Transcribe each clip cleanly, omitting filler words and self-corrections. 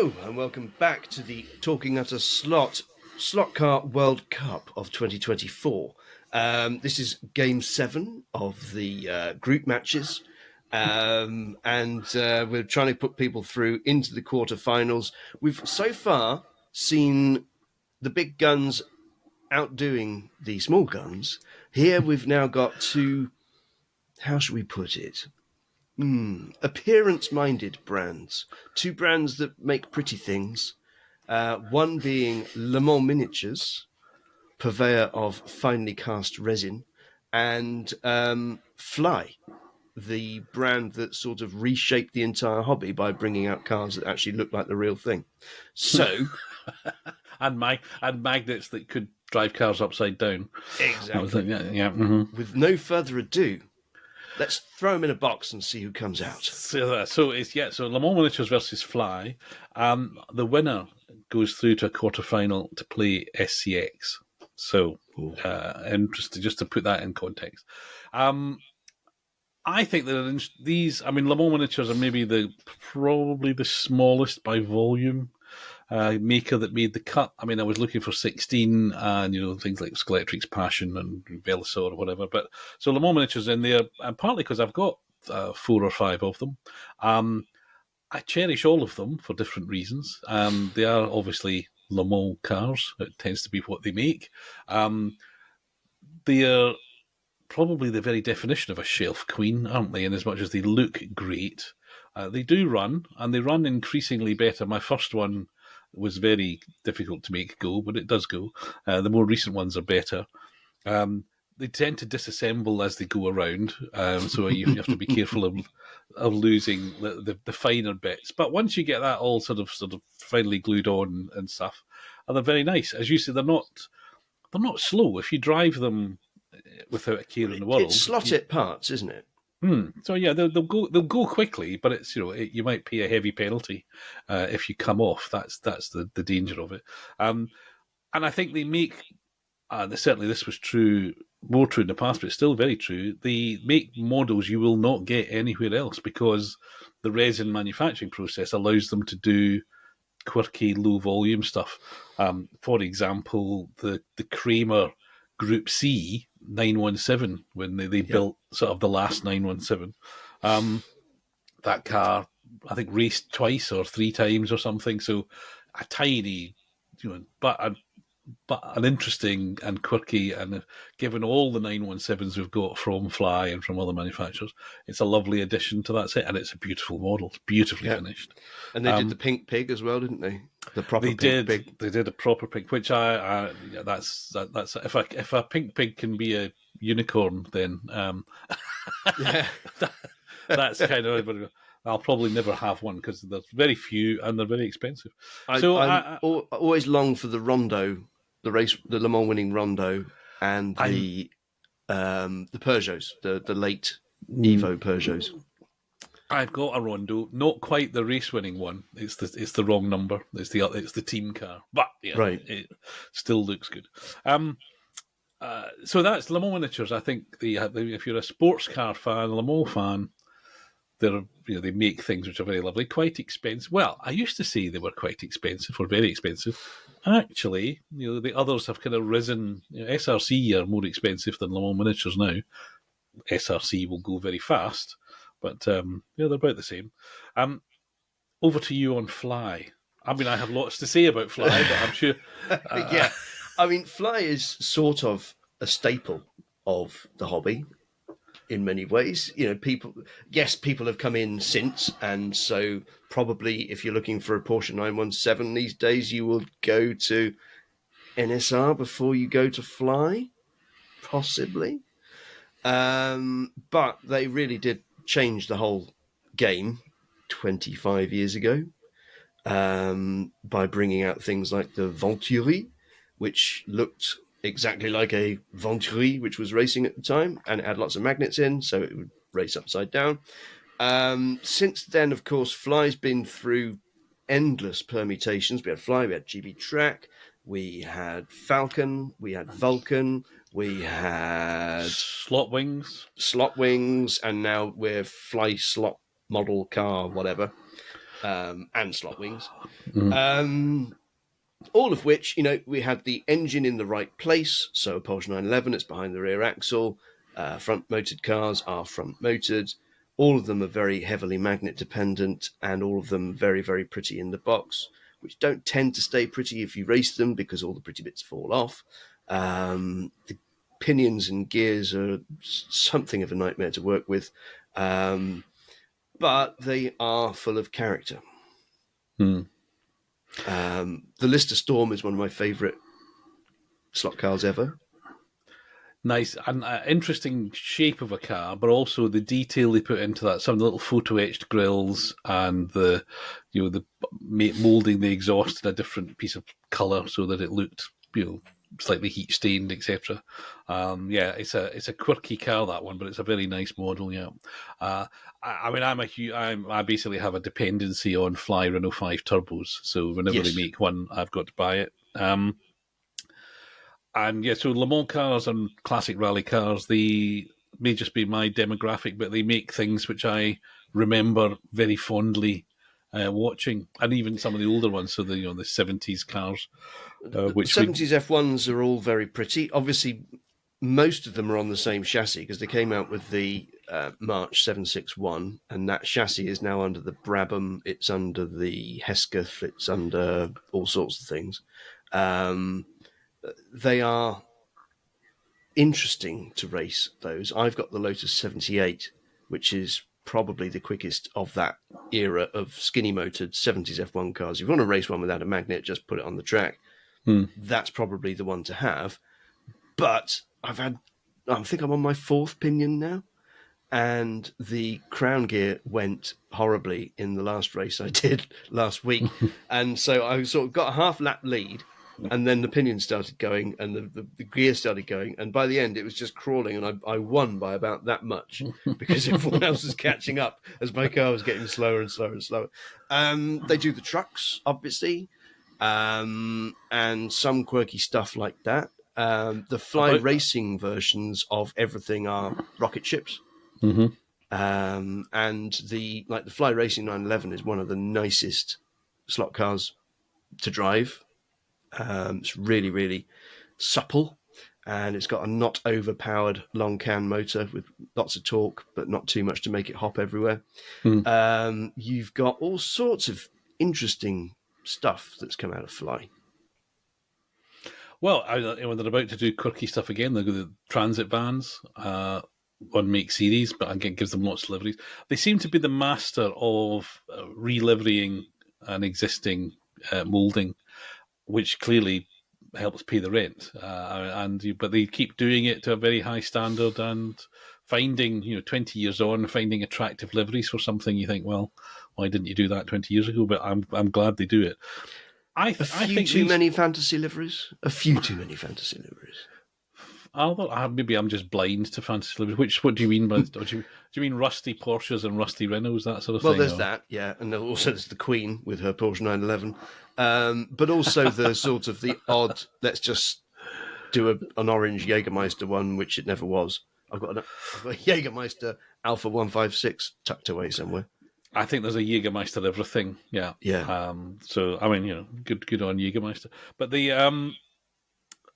Hello and welcome back to the Talking at a Slot Car World Cup of 2024. This is Game 7 of the group matches, and we're trying to put people through into the quarterfinals. We've so far seen the big guns outdoing the small guns. Here we've now got two, how should we put it? Appearance-minded brands. Two brands that make pretty things. One being Le Mans Miniatures, purveyor of finely cast resin, and Fly, the brand that sort of reshaped the entire hobby by bringing out cars that actually look like the real thing. So, and magnets that could drive cars upside down. Exactly. With no further ado, let's throw them in a box and see who comes out. So Le Mans Miniatures versus Fly. The winner goes through to a quarterfinal to play SCX. So interesting, just to put that in context. I think that these, Le Mans Miniatures are maybe probably the smallest by volume maker that made the cut. I was looking for 16 and, things like Skeletrix Passion and Velosaur or whatever. But so Le Mans Miniatures in there, and partly because I've got 4 or 5 of them. I cherish all of them for different reasons. They are obviously Le Mans cars. It tends to be what they make. They are probably the very definition of a shelf queen, aren't they? In as much as they look great. They do run, and they run increasingly better. My first one was very difficult to make go, but it does go. The more recent ones are better. They tend to disassemble as they go around, so you have to be careful of losing the finer bits. But once you get that all sort of finally glued on and stuff, they're very nice. As you say, they're not slow. If you drive them without a care in the world, it's slot-it parts, isn't it? So yeah, they'll go quickly, but it's you might pay a heavy penalty if you come off. That's the danger of it. And I think they make certainly this was more true in the past, but it's still very true. They make models you will not get anywhere else because the resin manufacturing process allows them to do quirky low volume stuff. For example, the Kramer Group C 917 when they built sort of the last 917. That car, I think, raced twice or 3 times or something. So a tiny, but an interesting and quirky, and given all the 917s we've got from Fly and from other manufacturers, it's a lovely addition to that set, and it's a beautiful model. It's beautifully finished. And they did the pink pig as well, didn't they? The proper pink pig. They did a proper pink, which that's if a pink pig can be a unicorn, then that's kind of. I'll probably never have one because there's very few and they're very expensive. I always long for the Rondo, the Le Mans winning Rondo, and the Peugeots, the late Evo Peugeots. I've got a Rondo, not quite the race winning one. It's the wrong number. It's the team car, but it still looks good. So that's Le Mans Miniatures. I think if you're a sports car fan, Le Mans fan, they make things which are very lovely, quite expensive. Well, I used to say they were quite expensive or very expensive. Actually, the others have kind of risen. SRC are more expensive than Le Mans Miniatures now. SRC will go very fast, but they're about the same. Over to you on Fly. I have lots to say about Fly, but I'm sure. Yeah, Fly is sort of a staple of the hobby. In many ways, people have come in since, and so probably if you're looking for a Porsche 917 these days, you will go to NSR before you go to Fly, possibly. But they really did change the whole game 25 years ago by bringing out things like the Venturi, which looked exactly like a Venturi, which was racing at the time, and it had lots of magnets in, so it would race upside down. Since then, of course, Fly's been through endless permutations. We had Fly, we had GB Track, we had Falcon, we had Vulcan, we had Slot Wings, and now we're Fly Slot Model Car, whatever. and slot wings. Mm. All of which, we had the engine in the right place. So a Porsche 911, it's behind the rear axle. Front-motored cars are front-motored. All of them are very heavily magnet dependent, and all of them very, very pretty in the box, which don't tend to stay pretty if you race them because all the pretty bits fall off. The pinions and gears are something of a nightmare to work with, but they are full of character. Mm. The Lister Storm is one of my favourite slot cars ever. Nice and interesting shape of a car, but also the detail they put into that. Some of the little photo etched grills and the molding the exhaust in a different piece of colour so that it looked slightly heat stained, etc. It's a quirky car, that one, but it's a very nice model. Yeah, I basically have a dependency on Fly Renault 5 turbos, so whenever they make one, I've got to buy it. So Le Mans cars and classic rally cars, they may just be my demographic, but they make things which I remember very fondly watching, and even some of the older ones, so the 70s cars. The 70s F1s are all very pretty. Obviously, most of them are on the same chassis because they came out with the March 761, and that chassis is now under the Brabham, it's under the Hesketh, it's under all sorts of things. They are interesting to race, those. I've got the Lotus 78, which is probably the quickest of that era of skinny-motored 70s F1 cars. If you want to race one without a magnet, just put it on the track. That's probably the one to have. But I think I'm on my fourth pinion now, and the crown gear went horribly in the last race I did last week. And so I sort of got a half-lap lead, and then the pinion started going and the gear started going, and by the end it was just crawling, and I won by about that much because everyone else was catching up as my car was getting slower and slower and slower. They do the trucks, obviously, and some quirky stuff like that. The Fly Racing versions of everything are rocket ships. Mm-hmm. And the Fly Racing 911 is one of the nicest slot cars to drive. It's really, really supple, and it's got a not overpowered long can motor with lots of torque, but not too much to make it hop everywhere. You've got all sorts of interesting stuff that's come out of Fly. Well, when they're about to do quirky stuff again, they'll go the transit vans, one make series, but again gives them lots of liveries. They seem to be the master of reliverying an existing moulding, which clearly helps pay the rent. But they keep doing it to a very high standard and finding, 20 years on, finding attractive liveries for something. You think, well, why didn't you do that 20 years ago? But I'm glad they do it. A few too many fantasy liveries. Maybe I'm just blind to fantasy liveries. What do you mean by? do you mean rusty Porsches and rusty Renaults, that sort of thing? Well, there's that, yeah, and also there's the Queen with her Porsche 911, but also the sort of the odd. Let's just do an orange Jägermeister one, which it never was. I've got a Jägermeister Alpha 156 tucked away somewhere. I think there's a Jägermeister everything. Yeah. So I mean, good on Jägermeister. But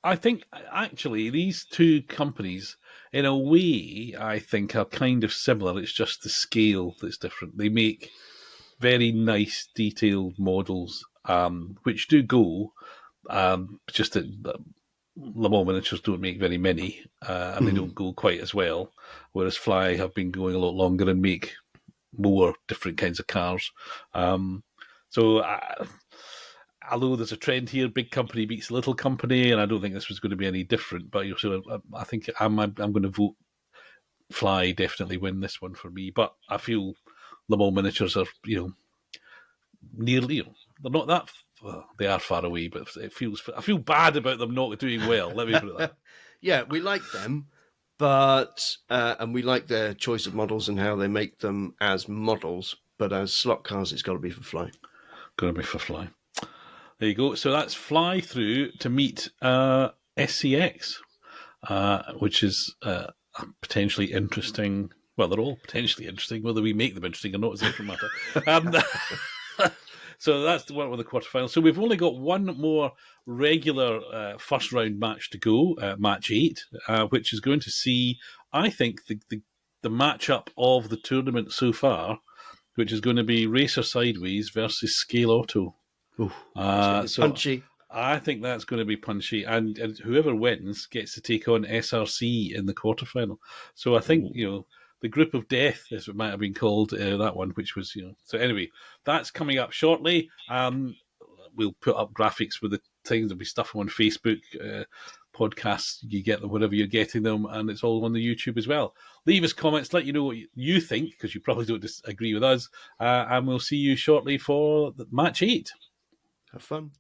I think actually these two companies, in a way, I think are kind of similar. It's just the scale that's different. They make very nice, detailed models, which do go. Just that Le Mans Miniatures don't make very many, and they don't go quite as well. Whereas Fly have been going a lot longer and make more different kinds of cars. Although there's a trend here, big company beats little company, and I don't think this was going to be any different. But I think I'm going to vote Fly definitely win this one for me. But I feel Le Mans Miniatures are nearly they're not that. Well, they are far away, but I feel bad about them not doing well. Let me put it that. Yeah, we like them, but and we like their choice of models and how they make them as models. But as slot cars, it's got to be for Fly. Got to be for Fly. There you go. So that's Fly through to meet SCX, which is potentially interesting. Well, they're all potentially interesting. Whether we make them interesting or not is a different matter. So that's one of the quarterfinals. So we've only got one more regular first round match to go, match 8, which is going to see, I think, the matchup of the tournament so far, which is going to be Racer Sideways versus Scale Auto. Ooh, So punchy. I think that's going to be punchy, and whoever wins gets to take on SRC in the quarterfinal. So I think the group of death, as it might have been called, that one, which was So anyway, that's coming up shortly. We'll put up graphics with the things. There'll be stuff on Facebook, podcasts. You get them wherever you're getting them, and it's all on the YouTube as well. Leave us comments. Let you know what you think, because you probably don't disagree with us. And we'll see you shortly for match 8. Have fun.